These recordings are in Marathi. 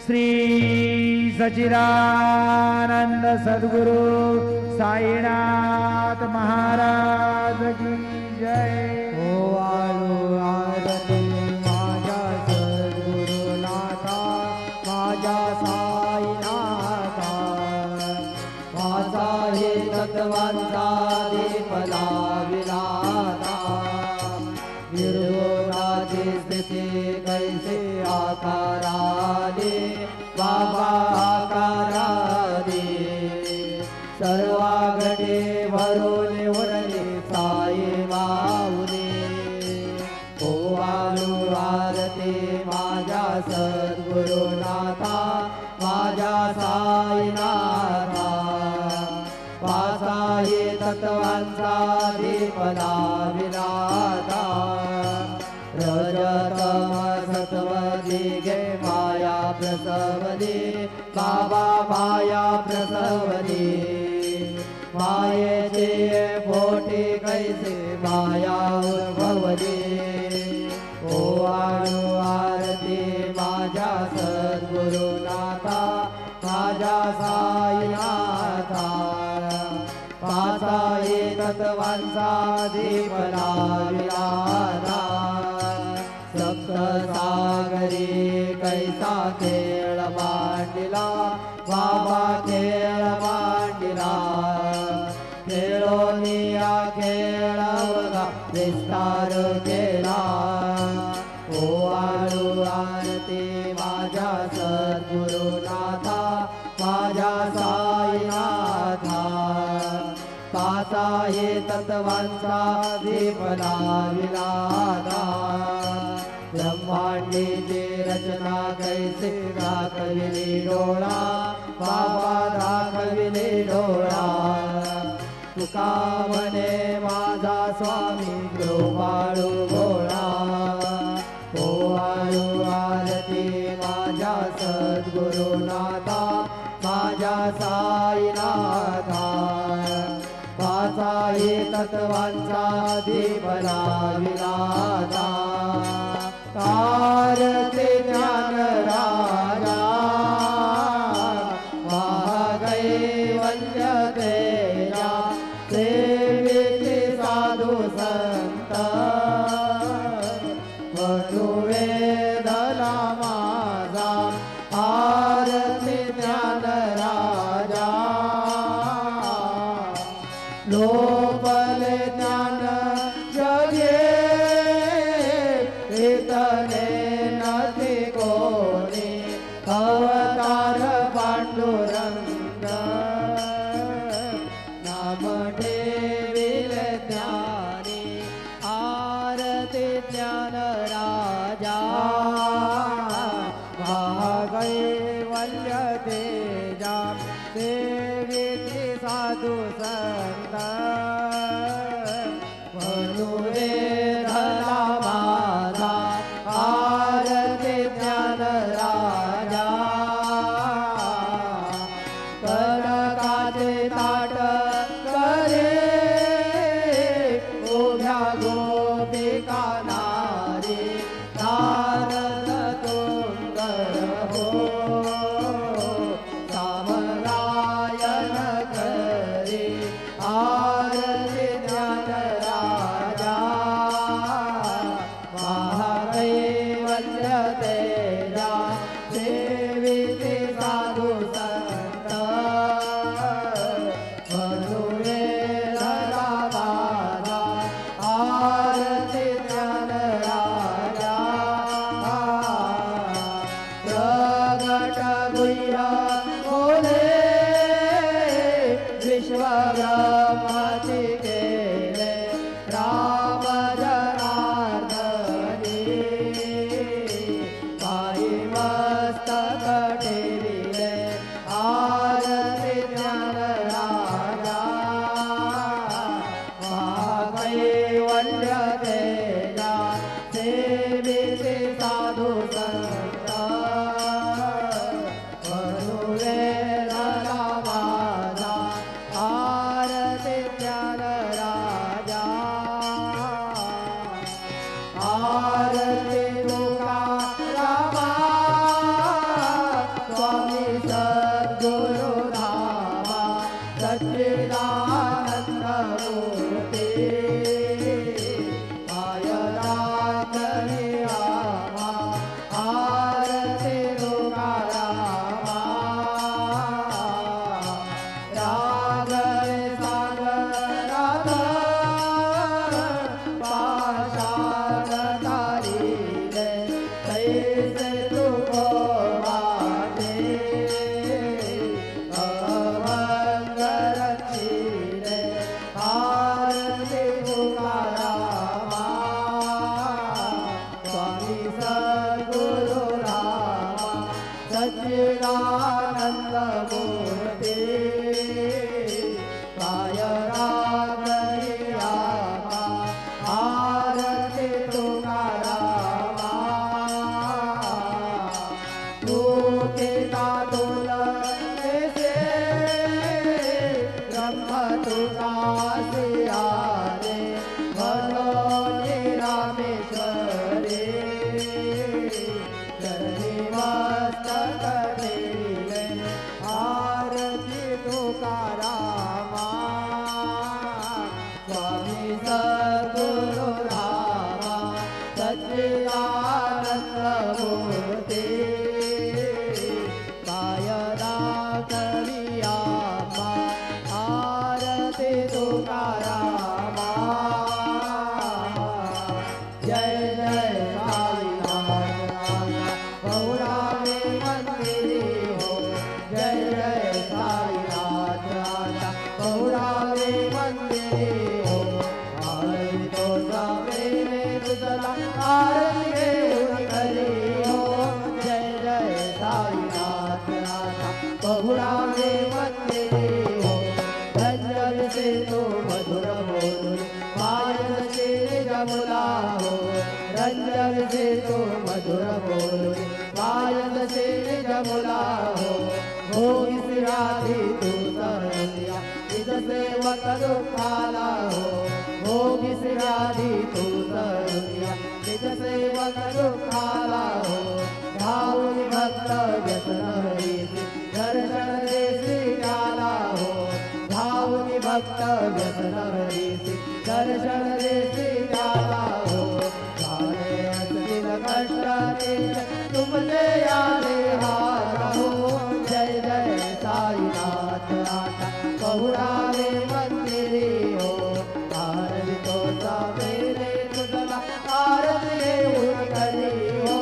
श्री सच्चिदानंद सद्गुरु साईनाथ महाराज की जय। ओ आलो आरती माझ्या सद्गुरुनाथा, माझ्या साईनाथा, माझा हे तत्वांचा दीप लाविलाता। निर्गुणाची स्थिती कैसे आकाराने बाबा आकाराने, सर्वांगणे भरून उरले साई माऊली। ओ आलो आरती माझ्या सद्गुरुनाथा, माझ्या साईनाथा, माझा हे तत्वांचा दीप लाविलाता। रजतम सत्व दिगे माया प्रसवली, बाबा माया प्रसवली। मायेचे पोटी कैसे माया उद्भवली। ओ आलो आरती माझ्या सद्गुरुनाथा, माझ्या साईनाथा, माझा हे तत्वांचा दीप लाविलाता। सप्त सागरी कैसा खेळ मांडिला, बाबा खेळ मांडिला। खेळोनिया खेळवला विस्तार केला। ओ आलो आरती माझ्या सद्गुरुनाथा, माझ्या साईनाथा, माझा हे तत्वांचा दीप लाविलाता। ब्रह्मांडीची रचना कैसे दाखविली डोळा, बाबा दाखविली डोळा। तुका म्हणे माझा स्वामी कृपाळू भोळा। ओ आलो आरती माझ्या सद्गुरुनाथा, माझ्या साईनाथा, माझा हे तत्वांचा दीप लाविलाता। आरती ज्ञान राजा महाकैवल्य तेजा, सेविती साधू संत मनुवेदना माझा। आरती ज्ञान राजा लोपले ज्ञान जगे, इतने नदी कोणी अवतार पांडुरंग। नाम ठेविले ज्ञानी, आरती ज्ञान राजा महाकैवल्य तेजा, सेविती साधू संत मनुवेदना माझा। आरती ज्ञान राजा कनकाचे ताट करे, उभ्या गोपिका नारी। नारद तुंगर हो सामगायन करी। आरती ज्ञान राजा महाकैवल्य तेजा, सेविती साधू संत मनुवेदना माझा। आरती ज्ञान राजा प्रगट गुह्य बोले, विश्वब्रह्माची केले राम जनार्दनी। पायी मस्तक ठेविले, आरती ज्ञान राजा महाकैवल्य तेजा, सेविती साधू संत मनु सच्चिदानंद मूर्ती काय रागरिया आरती तुकारामा तू केला तुलसे ब्रह्म तुका सिया रे मनोनी रामेश्वरी चरणी मस्तक ठेविले आरती तुकारामा स्वामी सद्गुरु रामा सच्चिदानंद मूर्ती कायदा करिया आरती तुकारामा जय जय साईनाथ गौरांगे मंदिरी हो जय जय साईनाथ गौरांगे मंदिरी हो आरती तो सवेरे तुझला आरती घेऊन घरी हो जय जय साईनाथ गौरांगे मंदिरी हो रंजन से तो मधुर बोल पायल से जमुला हो रंजन से तो मधुर बोल पायल से जमुला हो इस राधे तू तरसिया इस सेवक दुखाला हो इस राधे तू तरसिया इस सेवक दुखाला हो भावुन भक्त व्यसन दर्शन देसी गाला हो भावुनी भक्त व्यसन दर्शन देसी गाला हो सारे असतील कष्टाने तुमचे आले हार हो जय जय साईनाथ आता बहुरावे मंदिरी हो आरती तो सवेरे तुझला आरती घेऊन घरी हो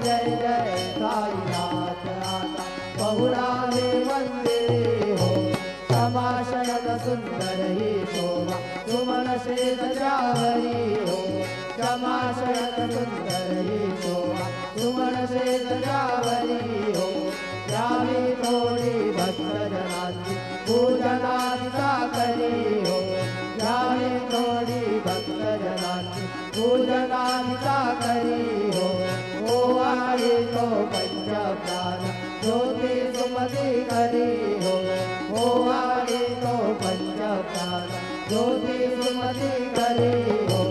जय जय साईनाथ आता बहुरावे मंदिरी हो समाशयन सुंदर ही शोभा सुमन शेत जावरी हो समाशयन सुंदर ही शोभा सुमन शेत जावरी हो यावी थोडी भक्तजनांची पूजनाचा करी हो यावी थोडी भक्तजनांची पूजनाचा करी हो आहे तो पंचप्राण ज्योती सुमती करी हो आहे तो पंचप्राण ज्योती सुमती करी हो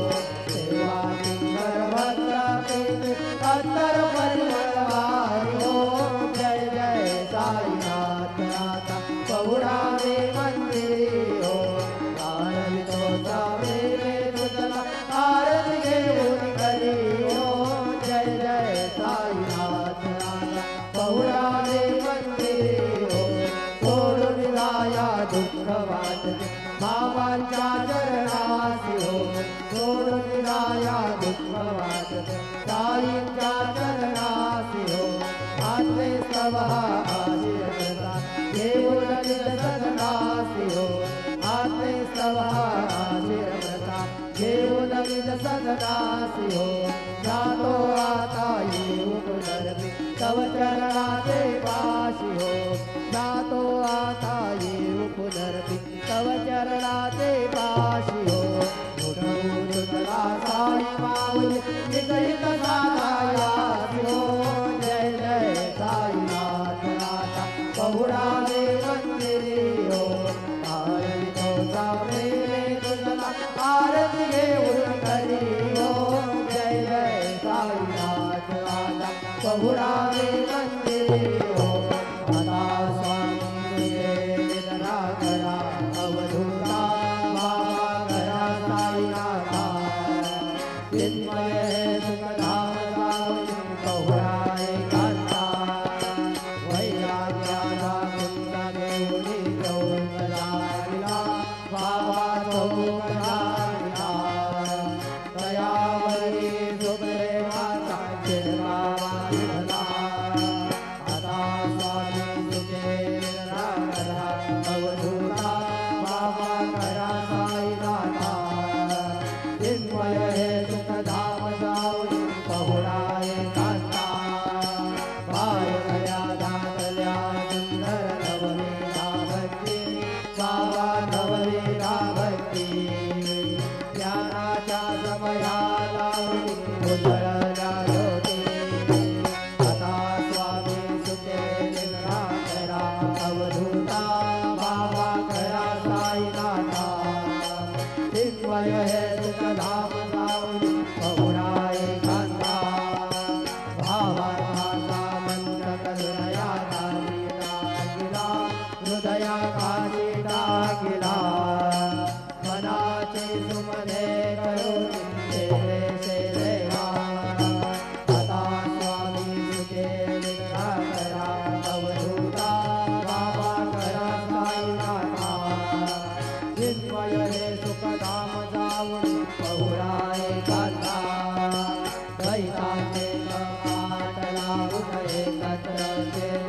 सेवा किंकर भद्र अत्तर परिवारी हो जय जय साईनाथ आता बहुरावे मंदिरी हो आरती तो सवेरे तुझला आरती घेऊन घरी हो जय जय साईनाथ आता बहुरावे मंदिरी हो सोडून लाया दुःख वाटते बाबांच्या चरणासी हो सोडून लाया दुःख वाटते साईंच्या चरणासी हो आत्मे सभा आशीर्वाद घेऊन सदनासी हो आत्मे सभा आशीर्वाद घेऊन सदनासी हो जातो आता येऊ पुनरपी तव चरणाचे पाशी हो जातो आता येऊ पुनरपी तव चरणाचे पाशी हो तुला साई माऊली निकहित साधायासी हो जय जय साईनाथ आता बहुरावे मंदिरी हो आरती तो सवेरे तुझला आरती घेऊन घरी हो जय जय साईनाथ आता बहुरावे मंदिरी हो आता स्वामी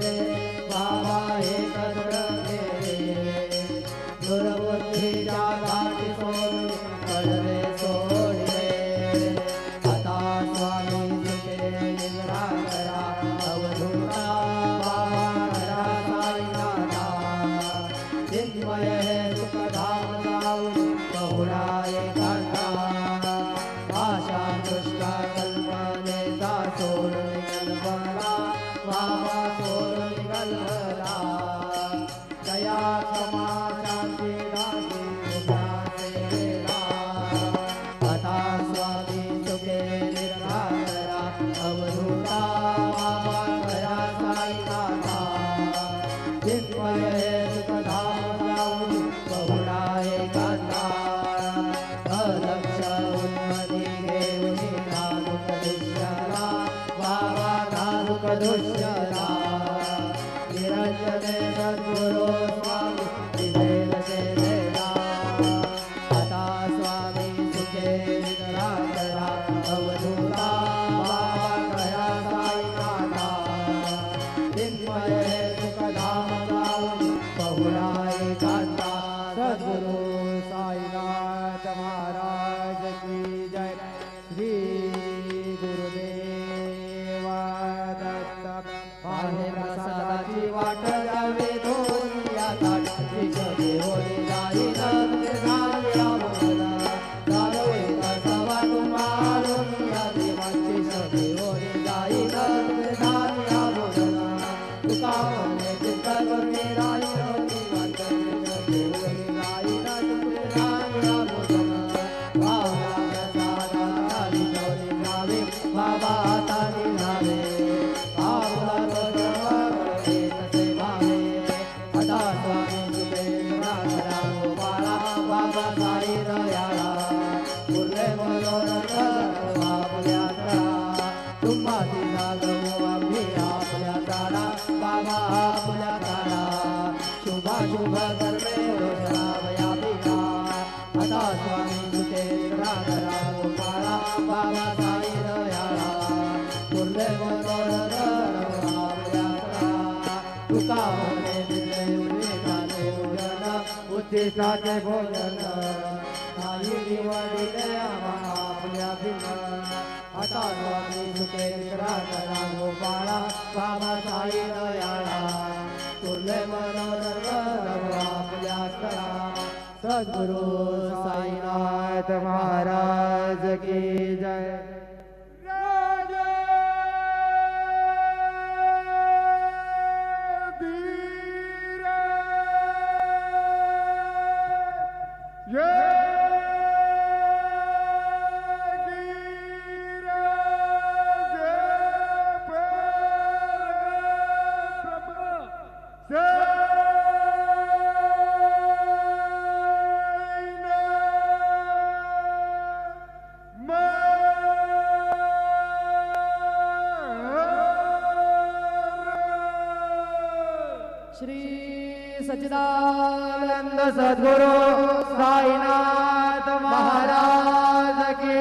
रे बाबा एकत्र केले दुर्बुद्धीच्या गाठी सोडून पडले सोडले आता स्वामी सुखे निद्रा करा अवधूता बाबा करा साईनाथा चिन्मय हे सुखधाम जाऊन बहुळा एकांता आशा दृष्टा कल्पनेचा सोडून कल्पना बाबा सोडून कल्पना दया क्षमा शांती दासी कृपा सेवेला आता स्वामी सुखे निद्रा करा अवधूता बाबा करा साईनाथा चिन्मय हे सुखधाम जाऊन बहुळा एकांता अलक्ष उन्मती घेऊन धानुक दुष्यला बाबा धानुक दुष्यला निरंजने सद्गुरो स्वामी दिसेल सेवेला आता स्वामी सुखे निद्रा करा अवधूता बाबा करा साईनाथा चिन्मय हे सुखधाम जाऊन बहुळा एकांता सद्गुरु साईनाथ महाराज की जय श्री गुरुदेव दत्त पाहे प्रसादाची वाट द्यावे दोन या ताटाची कधी होई जाई नंदनाया बोला दारोई तसावा तुम्हारून या देवाची सभी होई जाई नंदनाया बोला तुका म्हणणे चित्त करून राई होती वाटते कधी होई जाई नंदनाया बोला बाबा प्रसादाची जोडी जावे बाबा हाताने नावे बाबा तसे भावे आता स्वामी सुखे करा गोपाळा बाबा साई रयाळा पुरे मनोरथ आपल्या करा तुम्हा तिला गो आम्ही आपल्या तारा बाबा आपल्या तारा शुभा शुभ कर्मे रोषावया पिता आता स्वामी सुखे करा गोपाळा बाबा साई रयाळा पुरे मनोरथ आपल्या करा तुका म्हणे विद्येचे भोजन उद्दिष्टाचे भोजन नाही निवडिले आपल्या बिन आता स्वामी सुखे करा गोपाळा बाबा साई दयाळा तुले मनोरथ आपल्या करा सद्गुरु साईनाथ महाराज की जय श्री सच्चिदानंद सद्गुरु साईनाथ महाराज की